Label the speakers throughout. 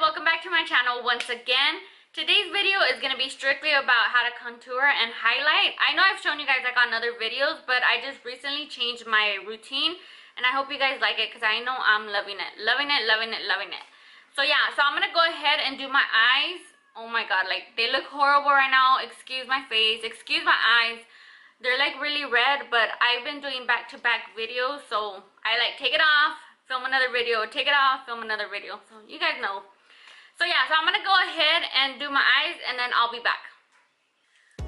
Speaker 1: welcome back to my channel once again. Today's video is going to be strictly about how to contour and highlight. I know I've shown you guys like on other videos, but I just recently changed my routine and I hope you guys like it because I know I'm loving it. Loving it. So yeah, so I'm going to go ahead and do my eyes. Oh my god, like they look horrible right now. Excuse my face, excuse my eyes. They're like really red, but I've been doing back-to-back videos, so I like take it off, film another video, take it off, film another video, so you guys know. So yeah, so I'm gonna go ahead and do my eyes and then I'll be back.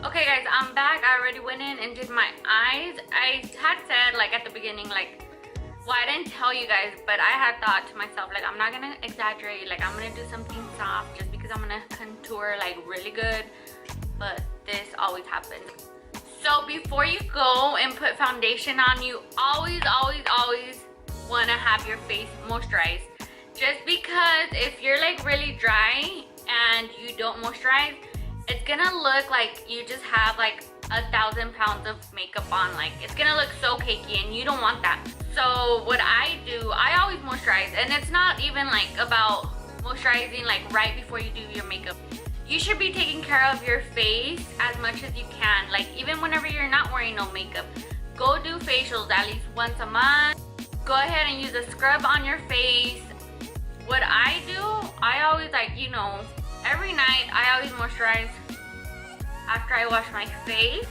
Speaker 1: Okay guys, I'm back. I already went in and did my eyes. I had said like at the beginning, like, well, I didn't tell you guys, but I had thought to myself, like, I'm not gonna exaggerate, like I'm gonna do something soft just because I'm gonna contour like really good, but this always happens. So before you go and put foundation on, you always want to have your face moisturized, just because if you're like really dry and you don't moisturize, it's gonna look like you just have like 1,000 pounds of makeup on. Like it's gonna look so cakey and you don't want that. So what I do, I always moisturize, and it's not even like about moisturizing like right before you do your makeup. You should be taking care of your face as much as you can, like even whenever you're not wearing no makeup. Go do facials at least once a month. Go ahead and use a scrub on your face. What I do, I always like, you know, every night I always moisturize after I wash my face,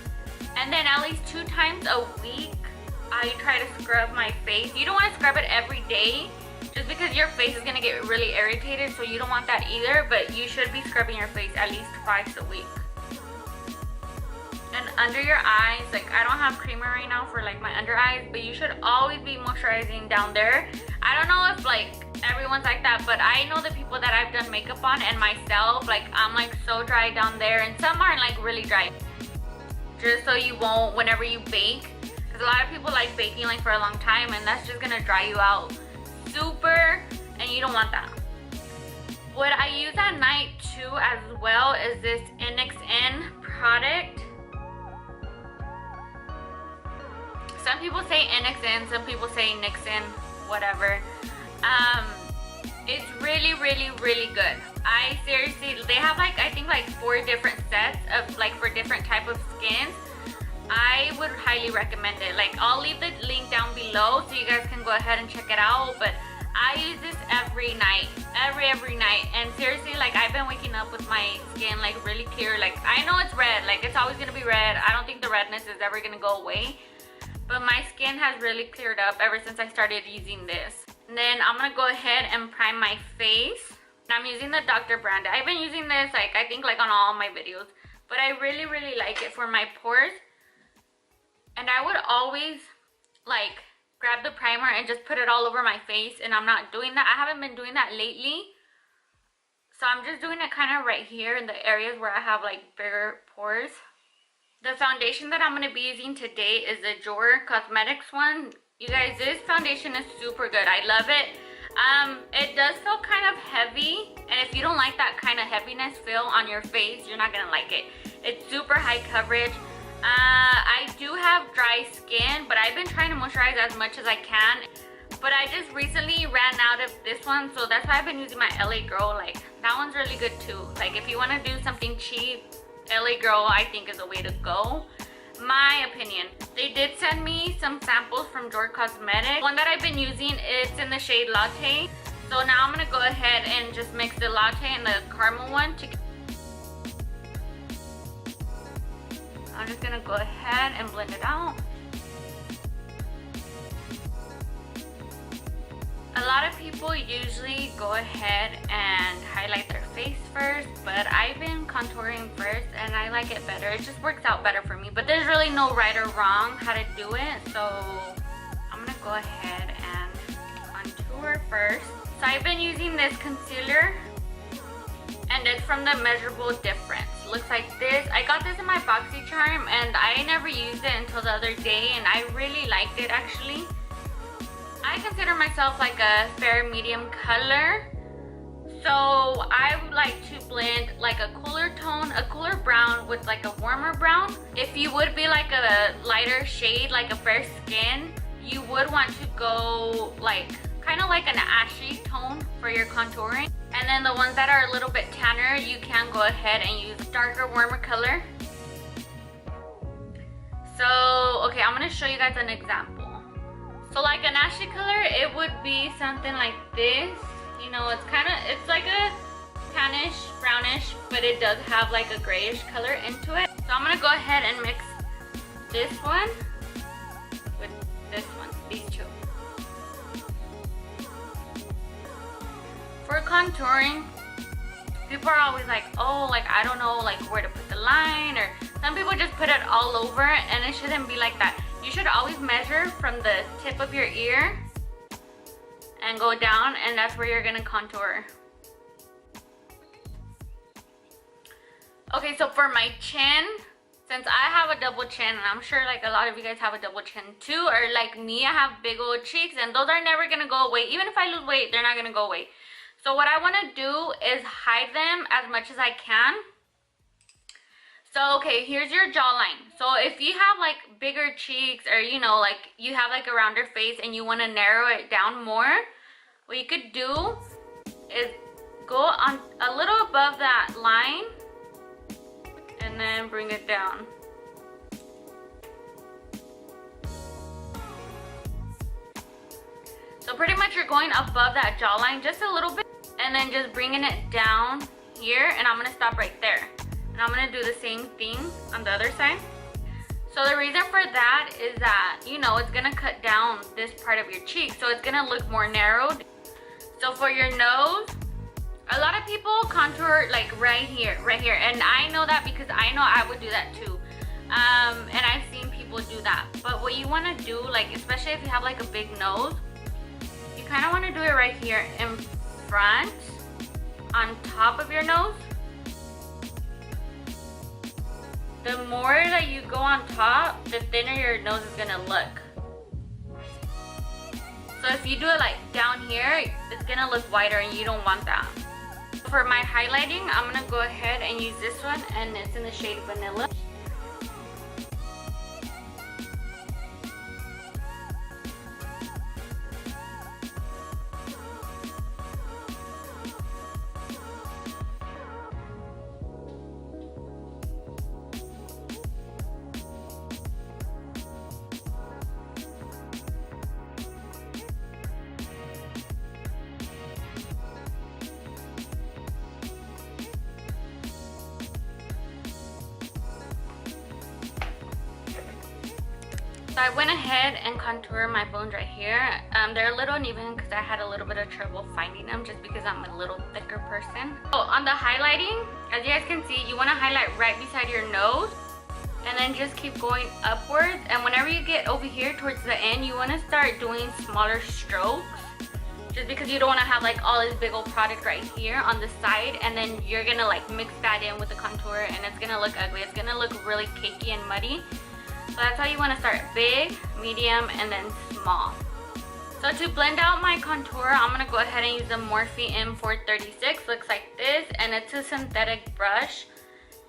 Speaker 1: and then at least 2 times a week I try to scrub my face. You don't want to scrub it every day just because your face is gonna get really irritated, so you don't want that either, but you should be scrubbing your face at least twice a week. And under your eyes, like I don't have creamer right now for like my under eyes, but you should always be moisturizing down there. I don't know if like everyone's like that, but I know the people that I've done makeup on and myself, like I'm like so dry down there, and some are like really dry, just so you won't whenever you bake, because a lot of people like baking like for a long time and that's just gonna dry you out super, and you don't want that. What I use at night too as well is this NXN product. Some people say NXN, some people say Nixon, whatever. It's really good. I seriously, they have like I think like 4 different sets of like for different type of skins. I would highly recommend it. Like I'll leave the link down below so you guys can go ahead and check it out, but I use this every night, every night, and seriously, like I've been waking up with my skin like really clear. Like I know it's red, like it's always gonna be red. I don't think the redness is ever gonna go away, but my skin has really cleared up ever since I started using this. And then I'm gonna go ahead and prime my face. I'm using the Dr. Brandt. I've been using this like I think like on all my videos, but I really like it for my pores. And I would always like grab the primer and just put it all over my face, and I'm not doing that. I haven't been doing that lately, so I'm just doing it kind of right here in the areas where I have like bigger pores. The foundation that I'm going to be using today is the Jouer Cosmetics one. You guys, this foundation is super good. I love it. It does feel kind of heavy, and if you don't like that kind of heaviness feel on your face, you're not going to like it. It's super high coverage. I do have dry skin, but I've been trying to moisturize as much as I can, but I just recently ran out of this one, so that's why I've been using my LA Girl. Like that one's really good too. Like if you want to do something cheap, LA Girl I think is a way to go, my opinion. They did send me some samples from Jouer Cosmetics. One that I've been using, it's in the shade Latte, so now I'm gonna go ahead and just mix the latte and the caramel one together. I'm just gonna go ahead and blend it out. A lot of people usually go ahead and highlight their face first, but I've been contouring first and I like it better. It just works out better for me, but there's really no right or wrong how to do it, so I'm gonna go ahead and contour first. So I've been using this concealer, and it's from the Measurabledifference. Looks like this. I got this in my BoxyCharm and I never used it until the other day, and I really liked it actually. I consider myself like a fair medium color, so I would like to blend like a cooler tone, a cooler brown with like a warmer brown. If you would be like a lighter shade, like a fair skin, you would want to go like kind of like an ashy tone for your contouring. And And then the ones that are a little bit tanner, you can go ahead and use darker, warmer color. So, okay, I'm gonna show you guys an example. So like an ashy color, it would be something like this. You know, it's like a tannish, brownish, but it does have like a grayish color into it. So I'm gonna go ahead and mix this one with this one, these two. For contouring, people are always like, oh, like I don't know like where to put the line, or some people just put it all over, and it shouldn't be like that. You should always measure from the tip of your ear and go down, and that's where you're gonna contour. Okay, so for my chin, since I have a double chin, and I'm sure like a lot of you guys have a double chin too, or like me, I have big old cheeks, and those are never gonna go away. Even if I lose weight, they're not gonna go away. So what I want to do is hide them as much as I can. So, okay, here's your jawline. So if you have like bigger cheeks, or you know, like you have like a rounder face and you want to narrow it down more, what you could do is go on a little above that line and then bring it down. So pretty much you're going above that jawline just a little bit, and then just bringing it down here, and I'm gonna stop right there. And I'm gonna do the same thing on the other side. So the reason for that is that, you know, it's gonna cut down this part of your cheek, so it's gonna look more narrowed. So for your nose, a lot of people contour like right here, and I know that because I know I would do that too. And I've seen people do that. But what you wanna do, like especially if you have like a big nose, you kinda wanna do it right here in front, on top of your nose. The more that you go on top, the thinner your nose is gonna look. So if you do it like down here, it's gonna look wider, and you don't want that. For my highlighting, I'm gonna go ahead and use this one, and it's in the shade Vanilla. So I went ahead and contoured my bones right here. They're a little uneven because I had a little bit of trouble finding them just because I'm a little thicker person. So on the highlighting, as you guys can see, you want to highlight right beside your nose, and then just keep going upwards. And whenever you get over here towards the end, you want to start doing smaller strokes, just because you don't want to have like all this big old product right here on the side, and then you're gonna like mix that in with the contour, and it's gonna look ugly. It's gonna look really cakey and muddy. So that's how you want to start: big, medium, and then small. So to blend out my contour, I'm going to go ahead and use the Morphe M436. Looks like this, and it's a synthetic brush.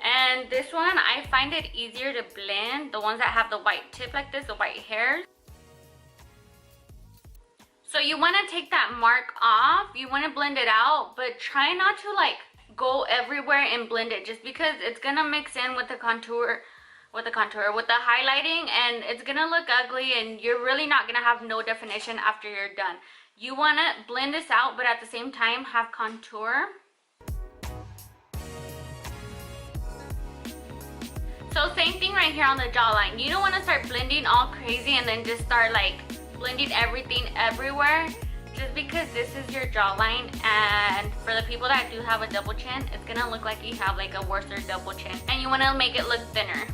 Speaker 1: And this one, I find it easier to blend, the ones that have the white tip like this, the white hairs. So you want to take that mark off, you want to blend it out, but try not to like go everywhere and blend it, just because it's going to mix in with the contour, with the highlighting, and it's gonna look ugly, and you're really not gonna have no definition after you're done. You want to blend this out, but at the same time have contour. So same thing right here on the jawline. You don't want to start blending all crazy and then just start like blending everything everywhere, just because this is your jawline, and for the people that do have a double chin, it's gonna look like you have like a worse double chin, and you want to make it look thinner.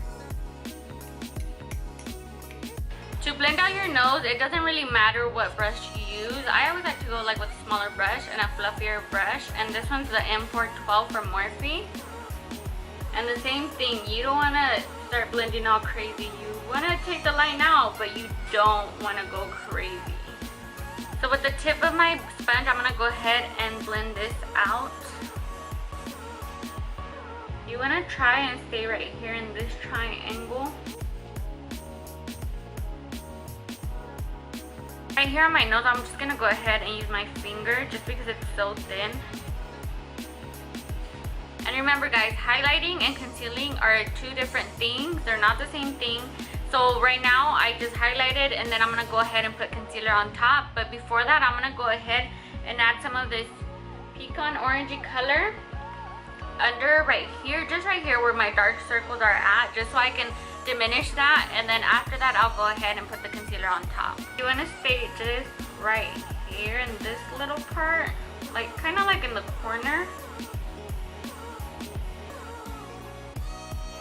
Speaker 1: To blend out your nose, it doesn't really matter what brush you use. I always like to go like with a smaller brush and a fluffier brush, and this one's the M412 from Morphe. And the same thing, you don't want to start blending all crazy. You want to take the line out, but you don't want to go crazy. So with the tip of my sponge, I'm going to go ahead and blend this out. You want to try and stay right here in this triangle. Right here on my nose, I'm just going to go ahead and use my finger just because it's so thin. And remember guys, highlighting and concealing are two different things. They're not the same thing. So right now I just highlighted and then I'm going to go ahead and put concealer on top. But before that, I'm going to go ahead and add some of this pecan orangey color under right here, just right here where my dark circles are at, just so I can diminish that. And then after that, I'll go ahead and put the concealer on top. You want to stay just right here in this little part, like kind of like in the corner.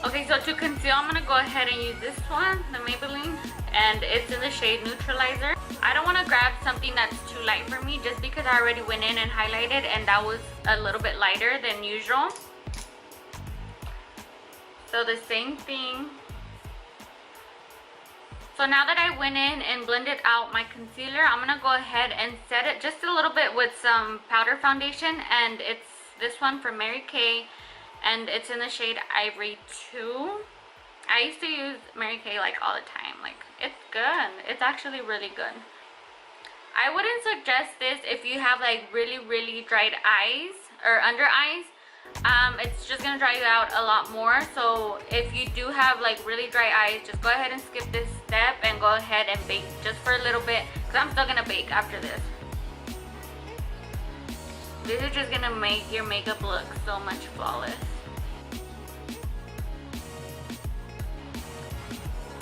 Speaker 1: Okay, so to conceal, I'm going to go ahead and use this one, the Maybelline, and it's in the shade Neutralizer. I don't want to grab something that's too light for me just because I already went in and highlighted and that was a little bit lighter than usual. So the same thing. So now that I went in and blended out my concealer, I'm going to go ahead and set it just a little bit with some powder foundation, and it's this one from Mary Kay. And it's in the shade Ivory 2. I used to use Mary Kay like all the time. Like, it's good. It's actually really good. I wouldn't suggest this if you have like really dried eyes or under eyes. It's just gonna dry you out a lot more. So if you do have like really dry eyes, just go ahead and skip this step and go ahead and bake just for a little bit, because I'm still gonna bake after this. This is just gonna make your makeup look so much flawless.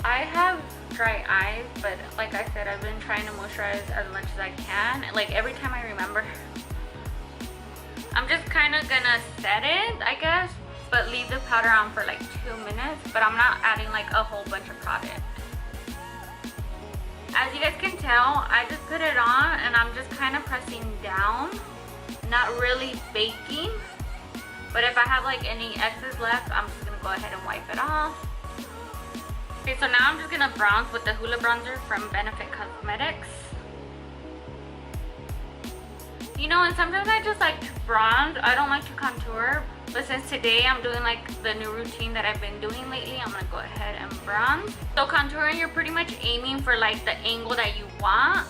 Speaker 1: I have dry eyes, but like I said, I've been trying to moisturize as much as I can. Like every time I remember. I'm just kind of gonna set it, I guess, but leave the powder on for like 2 minutes. But I'm not adding like a whole bunch of product. As you guys can tell, I just put it on and I'm just kind of pressing down. Not really baking, but if I have like any excess left, I'm just gonna go ahead and wipe it off. Okay, so now I'm just gonna bronze with the Hoola bronzer from Beneefit Cosmetics. You know, and sometimes I just like to bronze. I don't like to contour, but since today I'm doing like the new routine that I've been doing lately, I'm gonna go ahead and bronze. So contouring, you're pretty much aiming for like the angle that you want.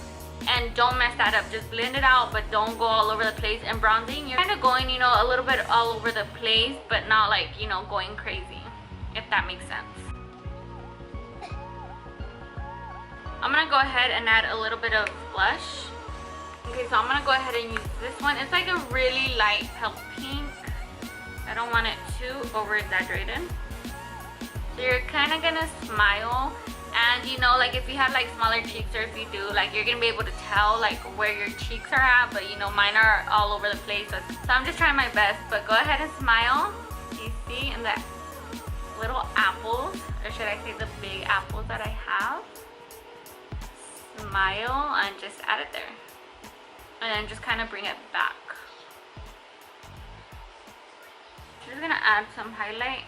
Speaker 1: And don't mess that up. Just blend it out, but don't go all over the place. And bronzing, you're kind of going, you know, a little bit all over the place, but not like, you know, going crazy, if that makes sense. I'm going to go ahead and add a little bit of blush. Okay, so I'm going to go ahead and use this one. It's like a really light pale pink. I don't want it too over exaggerated. So you're kind of going to smile. And you know, like if you have like smaller cheeks, or if you do, like you're gonna be able to tell like where your cheeks are at, but you know, mine are all over the place. So I'm just trying my best, but go ahead and smile. You see, in the little apples, or should I say the big apples that I have. Smile and just add it there. And then just kind of bring it back. Just gonna add some highlight.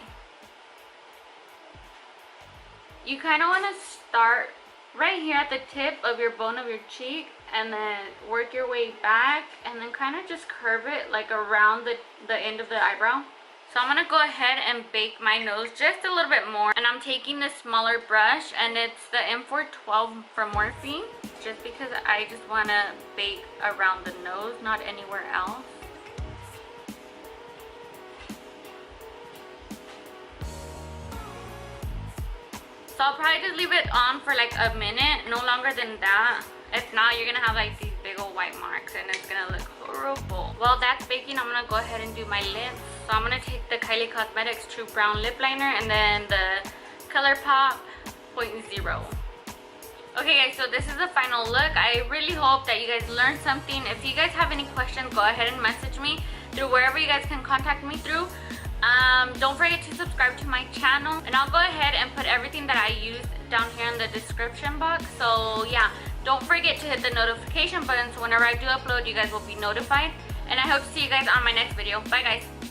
Speaker 1: You kind of want to start right here at the tip of your bone of your cheek and then work your way back and then kind of just curve it like around the end of the eyebrow. So I'm going to go ahead and bake my nose just a little bit more. And I'm taking the smaller brush, and it's the M412 from Morphe, just because I just want to bake around the nose, not anywhere else. So I'll probably just leave it on for like a minute, no longer than that. If not, you're gonna have like these big old white marks and it's gonna look horrible. While that's baking, I'm gonna go ahead and do my lips. So I'm gonna take the Kylie Cosmetics True Brown Lip Liner and then the Colourpop Pointzero. Okay guys, so this is the final look. I really hope that you guys learned something. If you guys have any questions, go ahead and message me through wherever you guys can contact me through. Don't forget to subscribe to my channel, and I'll go ahead and put everything that I used down here in the description box. So yeah, don't forget to hit the notification button so whenever I do upload, you guys will be notified. And I hope to see you guys on my next video. Bye guys.